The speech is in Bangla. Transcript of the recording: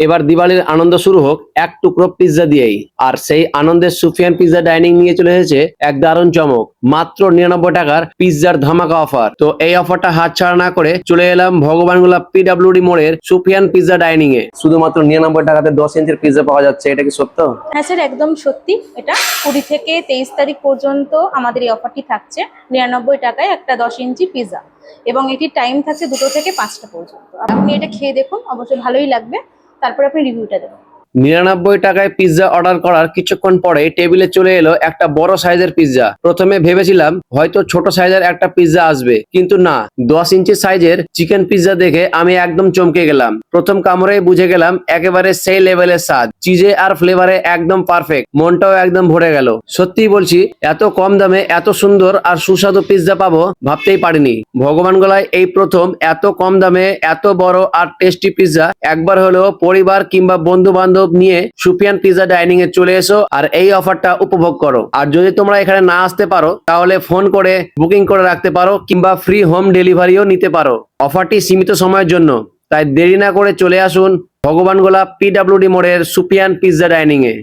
এবার দিওয়ালির আনন্দ শুরু হোক এক টুকরো পিৎজা দিয়েই। আর সেই আনন্দের সুফিয়ান পিৎজা ডাইনিং নিয়ে চলে এসেছে এক দারুণ চমক, মাত্র 99 টাকার পিৎজার ধামাকা অফার। তো এই অফারটা হাতছাড়া না করে চলে এলাম ভগবানগোলা পিডব্লিউডি মোড়ের সুফিয়ান পিৎজা ডাইনিং এ। শুধুমাত্র 99 টাকাতে 10 ইঞ্চির পিৎজা পাওয়া যাচ্ছে, এটা কি সত্য? হ্যাঁ স্যার, একদম সত্যি। এটা 20 থেকে 23 তারিখ পর্যন্ত আমাদের এই অফারটি থাকছে। 99 টাকায় একটা 10 ইঞ্চি পিৎজা, এবং এটির টাইম থাকছে 2টো থেকে 5টা পর্যন্ত। আপনি এটা খেয়ে দেখুন, অবশ্যই ভালোই লাগবে, তারপর আপনি রিভিউটা দেবেন। 99 টাকায় পিৎজা অর্ডার করার কিছুক্ষণ পরে টেবিলে চলে এলো একটা বড় সাইজের পিৎজা। প্রথমে ভেবেছিলাম হয়তো ছোট সাইজের একটা পিৎজা আসবে, কিন্তু না, 10 ইঞ্চি সাইজের চিকেন পিৎজা দেখে আমি একদম চমকে গেলাম। প্রথম কামড়েই বুঝে গেলাম একেবারে সেই লেভেলের স্বাদ, চিজে আর ফ্লেভারে একদম পারফেক্ট, মনটাও একদম ভরে গেল। সত্যি বলছি, এত কম দামে এত সুন্দর আর সুস্বাদু পিৎজা পাবো ভাবতেই পারিনি। ভগবানগোলায় এই প্রথম এত কম দামে এত বড় আর টেস্টি পিৎজা। একবার হলেও পরিবার কিংবা বন্ধু বান্ধব নিয়ে সুফিয়ান পিৎজা ডাইনিং এ চলে এসো আর এই অফারটা উপভোগ করো। আর যদি তোমরা এখানে না আসতে পারো তাহলে ফোন করে বুকিং করে রাখতে পারো, কিংবা ফ্রি হোম ডেলিভারিও নিতে পারো। অফারটি সীমিত সময়ের জন্য, তাই দেরি না করে চলে আসুন ভগবানগোলা পিডব্লিউডি মোড়ের সুফিয়ান পিৎজা ডাইনিং এ।